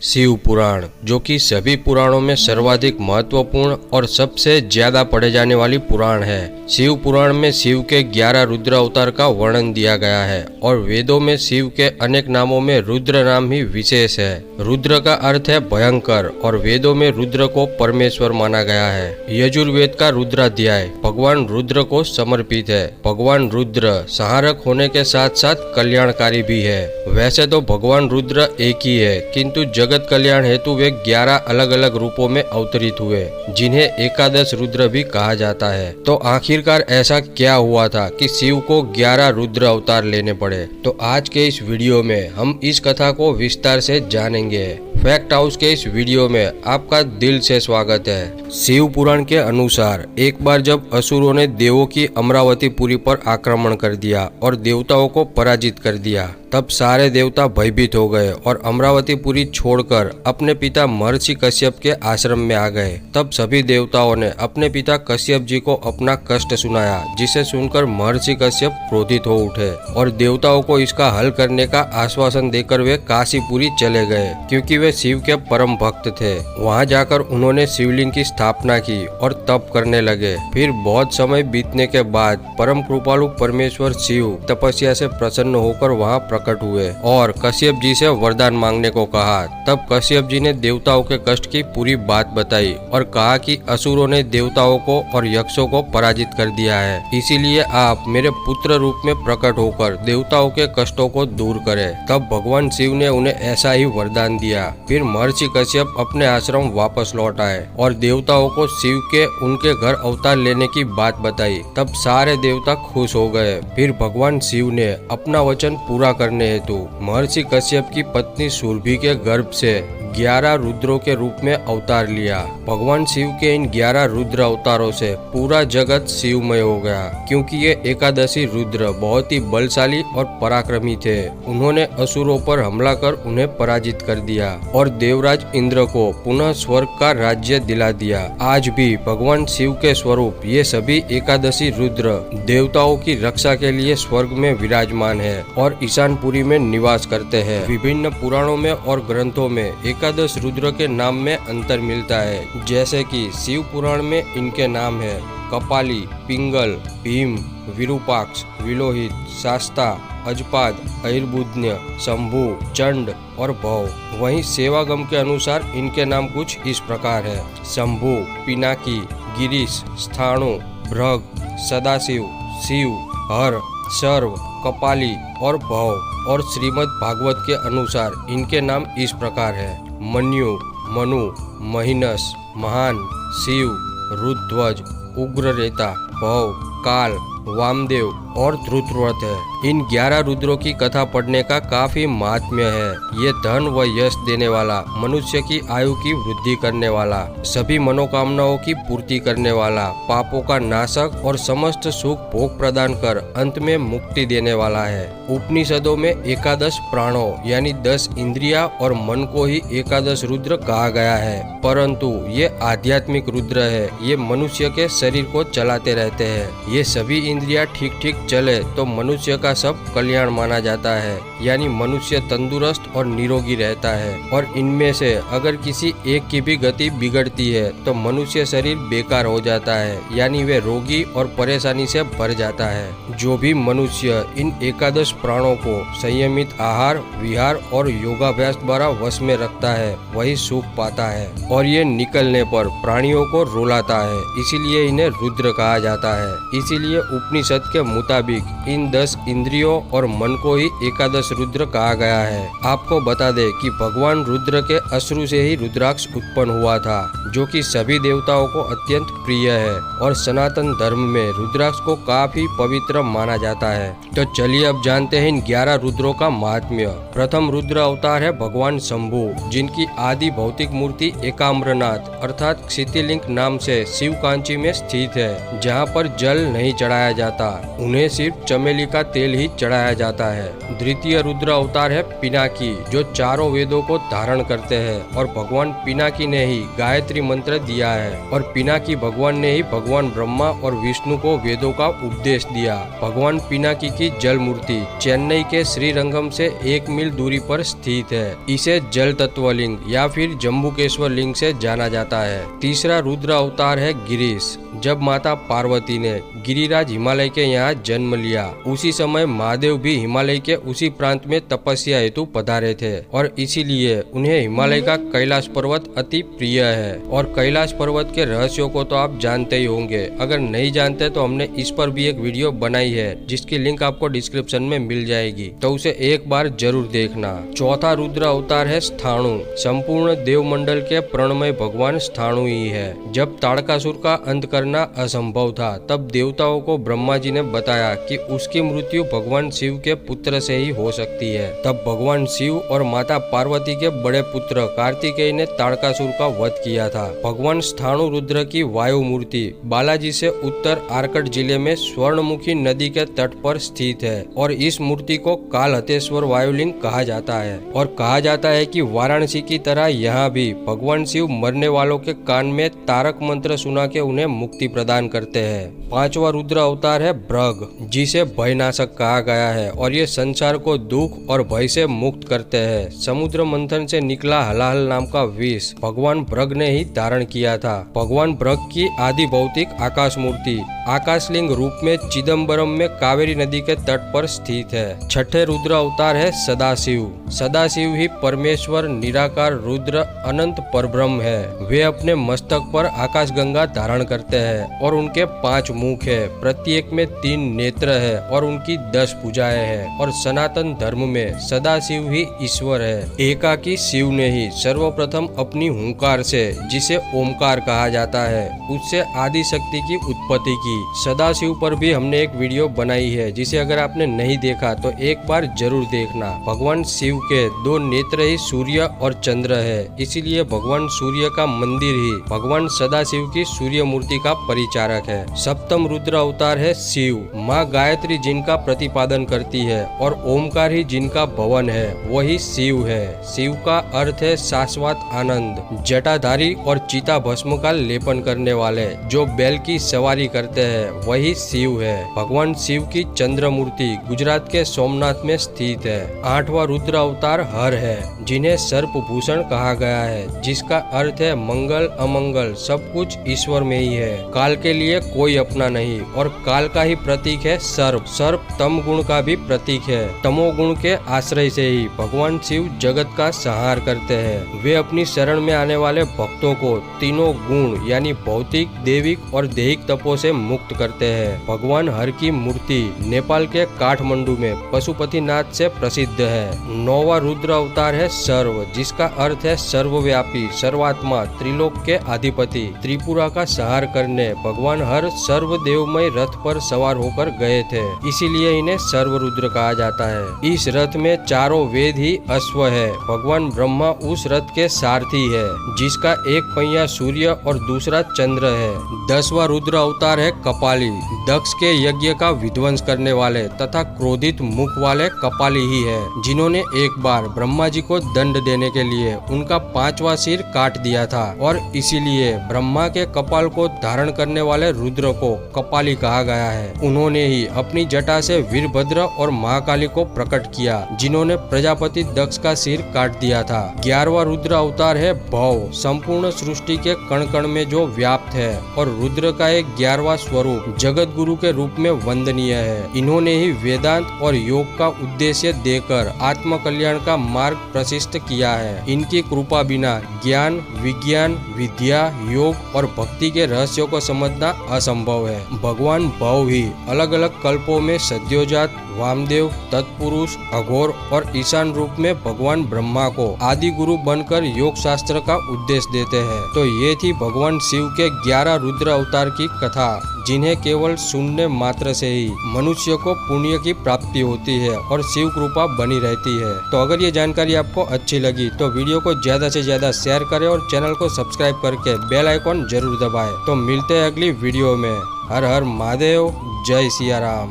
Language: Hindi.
शिव पुराण, जो कि सभी पुराणों में सर्वाधिक महत्वपूर्ण और सबसे ज्यादा पढ़े जाने वाली पुराण है। शिव पुराण में शिव के 11 रुद्र अवतार का वर्णन दिया गया है और वेदों में शिव के अनेक नामों में रुद्र नाम ही विशेष है। रुद्र का अर्थ है भयंकर और वेदों में रुद्र को परमेश्वर माना गया है। यजुर्वेद का रुद्राध्याय भगवान रुद्र को समर्पित है। भगवान रुद्र संहारक होने के साथ साथ कल्याणकारी भी है। वैसे तो भगवान रुद्र एक ही है, किंतु जगत कल्याण हेतु वे 11 अलग अलग रूपों में अवतरित हुए, जिन्हें एकादश रुद्र भी कहा जाता है। तो आखिरकार ऐसा क्या हुआ था कि शिव को 11 रुद्र अवतार लेने पड़े? तो आज के इस वीडियो में हम इस कथा को विस्तार से जानेंगे। फैक्ट हाउस के इस वीडियो में आपका दिल से स्वागत है। शिव पुराण के अनुसार एक बार जब असुरों ने देवों की अमरावतीपुरी पर आक्रमण कर दिया और देवताओं को पराजित कर दिया, तब सारे देवता भयभीत हो गए और अमरावतीपुरी छोड़कर अपने पिता महर्षि कश्यप के आश्रम में आ गए। तब सभी देवताओं ने अपने पिता कश्यप जी को अपना कष्ट सुनाया, जिसे सुनकर महर्षि कश्यप क्रोधित हो उठे और देवताओं को इसका हल करने का आश्वासन देकर वे काशीपुरी चले गए, क्योंकि वे शिव के परम भक्त थे। वहां जाकर उन्होंने शिवलिंग की स्थापना की और तप करने लगे। फिर बहुत समय बीतने के बाद परम कृपालु परमेश्वर शिव तपस्या से प्रसन्न होकर वहां प्रकट हुए और कश्यप जी से वरदान मांगने को कहा। तब कश्यप जी ने देवताओं के कष्ट की पूरी बात बताई और कहा कि असुरों ने देवताओं को और यक्षों को पराजित कर दिया है, इसीलिए आप मेरे पुत्र रूप में प्रकट होकर देवताओं के कष्टों को दूर करें। तब भगवान शिव ने उन्हें ऐसा ही वरदान दिया। फिर महर्षि कश्यप अपने आश्रम वापस लौट आए और देवताओं को शिव के उनके घर अवतार लेने की बात बताई। तब सारे देवता खुश हो गए। फिर भगवान शिव ने अपना वचन पूरा करने हेतु महर्षि कश्यप की पत्नी सुरभि के गर्भ से 11 रुद्रों के रूप में अवतार लिया। भगवान शिव के इन 11 रुद्र अवतारों से पूरा जगत शिवमय हो गया, क्योंकि ये एकादशी रुद्र बहुत ही बलशाली और पराक्रमी थे। उन्होंने असुरों पर हमला कर उन्हें पराजित कर दिया और देवराज इंद्र को पुनः स्वर्ग का राज्य दिला दिया। आज भी भगवान शिव के स्वरूप ये सभी एकादशी रुद्र देवताओं की रक्षा के लिए स्वर्ग में विराजमान है और ईशानपुरी में निवास करते हैं। विभिन्न पुराणों में और ग्रंथों में एकादश रुद्र के नाम में अंतर मिलता है, जैसे कि शिव पुराण में इनके नाम है कपाली, पिंगल, भीम, विरूपाक्ष, विलोहित, शास्ता, अजपाद, अहिर्बुध्य, शंभु, चंड और भव। वहीं सेवागम के अनुसार इनके नाम कुछ इस प्रकार है: शंभु, पिनाकी, गिरीश, स्थाणु, भृग, सदाशिव, शिव, हर, सर्व, कपाली और भव। और श्रीमद् भागवत के अनुसार इनके नाम इस प्रकार है: मन्यु, मनु, महिनस, महान, शिव, रुद्रध्वज, उग्ररेता, भव, काल, वामदेव और ध्रुतव्रत है। इन 11 रुद्रों की कथा पढ़ने का काफी महात्म्य है। ये धन व यश देने वाला, मनुष्य की आयु की वृद्धि करने वाला, सभी मनोकामनाओं की पूर्ति करने वाला, पापों का नाशक और समस्त सुख भोग प्रदान कर अंत में मुक्ति देने वाला है। उपनिषदों में एकादश प्राणों यानी 10 इंद्रिया और मन को ही एकादश रुद्र कहा गया है, परंतु ये आध्यात्मिक रुद्र है। ये मनुष्य के शरीर को चलाते रहते हैं। ये सभी इंद्रियां ठीक ठीक चले तो मनुष्य का सब कल्याण माना जाता है, यानी मनुष्य तंदुरुस्त और निरोगी रहता है। और इनमें से अगर किसी एक की भी गति बिगड़ती है तो मनुष्य शरीर बेकार हो जाता है, यानी वे रोगी और परेशानी से भर जाता है। जो भी मनुष्य इन एकादश प्राणों को संयमित आहार, विहार और योगाभ्यास द्वारा वश में रखता है, वही सुख पाता है और ये निकलने पर प्राणियों को रुलाता है, इसीलिए इन्हें रुद्र कहा जाता है। इसीलिए उपनिषद के मुताबिक इन 10 इंद्रियों और मन को ही एकादश रुद्र कहा गया है। आपको बता दे कि भगवान रुद्र के अश्रु से ही रुद्राक्ष उत्पन्न हुआ था, जो कि सभी देवताओं को अत्यंत प्रिय है और सनातन धर्म में रुद्राक्ष को काफी पवित्र माना जाता है। तो चलिए अब जानते हैं इन 11 रुद्रों का महात्म्य। प्रथम रुद्र अवतार है भगवान शंभु, जिनकी आदि भौतिक मूर्ति एकाम्रनाथ अर्थात क्षितिलिंग नाम से शिव कांची में स्थित है, जहाँ पर जल नहीं चढ़ाया जाता। उन्हें सिर्फ चमेली का तेल ही चढ़ाया जाता है। द्वितीय रुद्र अवतार है पिनाकी, जो चारों वेदों को धारण करते हैं और भगवान पिनाकी ने ही गायत्री गायत्री मंत्र दिया है और पिनाकी भगवान ने ही भगवान ब्रह्मा और विष्णु को वेदों का उपदेश दिया। भगवान पिनाकी की जल मूर्ति चेन्नई के श्रीरंगम से 1 मील दूरी पर स्थित है। इसे जल तत्व लिंग या फिर जम्बुकेश्वर लिंग से जाना जाता है। तीसरा रुद्र अवतार है गिरीश। जब माता पार्वती ने गिरिराज हिमालय के यहाँ जन्म लिया, उसी समय महादेव भी हिमालय के उसी प्रांत में तपस्या हेतु पधारे थे और इसीलिए उन्हें हिमालय का कैलाश पर्वत अति प्रिय है। और कैलाश पर्वत के रहस्यों को तो आप जानते ही होंगे। अगर नहीं जानते तो हमने इस पर भी एक वीडियो बनाई है जिसकी लिंक आपको डिस्क्रिप्शन में मिल जाएगी, तो उसे एक बार जरूर देखना। चौथा रुद्र अवतार है स्थाणु। संपूर्ण देवमंडल के प्रणमय भगवान स्थाणु ही है। जब ताड़कासुर का अंत करना असंभव था, तब देवताओं को ब्रह्मा जी ने बताया कि उसकी मृत्यु भगवान शिव के पुत्र से ही हो सकती है। तब भगवान शिव और माता पार्वती के बड़े पुत्र कार्तिकेय ने ताड़कासुर का वध किया था। भगवान स्थाणु रुद्र की वायु मूर्ति बालाजी से उत्तर आर्कट जिले में स्वर्णमुखी नदी के तट पर स्थित है और इस मूर्ति को कालहतेश्वर वायुलिंग कहा जाता है। और कहा जाता है कि वाराणसी की तरह यहाँ भी भगवान शिव मरने वालों के कान में तारक मंत्र सुना के उन्हें मुक्ति प्रदान करते हैं। पांचवा रुद्र अवतार है भृग, जिसे भयनाशक कहा गया है और ये संसार को दुख और भय से मुक्त करते हैं। समुद्र मंथन से निकला हलाहल नाम का विष भगवान भृग ने ही धारण किया था। भगवान भृग की आदि भौतिक आकाश मूर्ति आकाशलिंग रूप में चिदम्बरम में कावेरी नदी के तट पर स्थित है। छठे रुद्र अवतार है सदाशिव। सदाशिव ही परमेश्वर, निराकार, रुद्र, अनंत परब्रह्म है। वे अपने मस्तक पर आकाश गंगा धारण करते हैं और उनके 5 मुख है, प्रत्येक में 3 नेत्र है और उनकी 10 भुजाएं हैं। और सनातन धर्म में सदाशिव ही ईश्वर है। एकाकी शिव ने ही सर्वप्रथम अपनी हुंकार से, जिसे ओमकार कहा जाता है, उससे आदि शक्ति की उत्पत्ति की। सदाशिव पर भी हमने एक वीडियो बनाई है, जिसे अगर आपने नहीं देखा तो एक बार जरूर देखना। भगवान शिव के 2 नेत्र ही सूर्य और चंद्र है, इसीलिए भगवान सूर्य का मंदिर ही भगवान सदाशिव की सूर्य मूर्ति का परिचारक है। सप्तम रुद्र अवतार है शिव। माँ गायत्री जिनका प्रतिपादन करती है और ओमकार ही जिनका भवन है, वही शिव है। शिव का अर्थ है शाश्वत आनंद। जटाधारी और चिता भस्म का लेपन करने वाले, जो बैल की सवारी करते हैं, वही शिव है। भगवान शिव की चंद्र मूर्ति गुजरात के सोमनाथ में स्थित है। 8वां रुद्र अवतार हर है, जिन्हें सर्प भूषण कहा गया है, जिसका अर्थ है मंगल अमंगल सब कुछ ईश्वर में ही है। काल के लिए कोई अपना नहीं और काल का ही प्रतीक है सर्प। सर्प तम गुण का भी प्रतीक है। तमोगुण के आश्रय से ही भगवान शिव जगत का संहार करते हैं। वे अपनी शरण में आने वाले भक्तों को तीनों गुण यानी भौतिक, देविक और देहिक तपों से मुक्त करते हैं। भगवान हर की मूर्ति नेपाल के काठमांडू में पशुपतिनाथ से प्रसिद्ध है। 9वां रुद्र अवतार है सर्व, जिसका अर्थ है सर्वव्यापी, सर्वात्मा, त्रिलोक के अधिपति। त्रिपुरा का संहार करने भगवान हर सर्वदेवमय रथ पर सवार होकर गए थे, इसीलिए इन्हें सर्वरुद्र कहा जाता है। इस रथ में चारों वेद ही अश्व है। भगवान ब्रह्मा उस रथ के सारथी है, जिसका एक पहिया सूर्य और दूसरा चंद्र है। 10वां रुद्र अवतार है कपाली। दक्ष के यज्ञ का विध्वंस करने वाले तथा क्रोधित मुख वाले कपाली ही है, जिन्होंने एक बार ब्रह्मा जी को दंड देने के लिए उनका 5वां सिर काट दिया था और इसीलिए ब्रह्मा के कपाल को धारण करने वाले रुद्र को कपाली कहा गया है। उन्होंने ही अपनी जटा से वीरभद्र और महाकाली को प्रकट किया, जिन्होंने प्रजापति दक्ष का सिर काट दिया था। 11वां रुद्र अवतार है भव। संपूर्ण सृष्टि के कण कण में जो व्याप्त है और रुद्र का एक 11वां स्वरूप जगत गुरु के रूप में वंदनीय है। इन्होंने ही वेदांत और योग का उद्देश्य देकर आत्म कल्याण का मार्ग प्रशिष्ट किया है। इनकी कृपा बिना ज्ञान, विज्ञान, विद्या, योग और भक्ति के रहस्यों को समझना असंभव है। भगवान भव ही अलग अलग कल्पों में सद्योजात, वामदेव, तत्पुरुष, अघोर और ईशान रूप में भगवान ब्रह्मा को आदि गुरु बनकर योग शास्त्र का उपदेश देते हैं। तो ये थी भगवान शिव के 11 रुद्र अवतार की कथा, जिन्हें केवल सुनने मात्र से ही मनुष्य को पुण्य की प्राप्ति होती है और शिव कृपा बनी रहती है। तो अगर ये जानकारी आपको अच्छी लगी तो वीडियो को ज्यादा से ज्यादा शेयर करें और चैनल को सब्सक्राइब करके बेल आइकॉन जरूर दबाएं। तो मिलते हैं अगली वीडियो में। हर हर महादेव, जय सिया राम।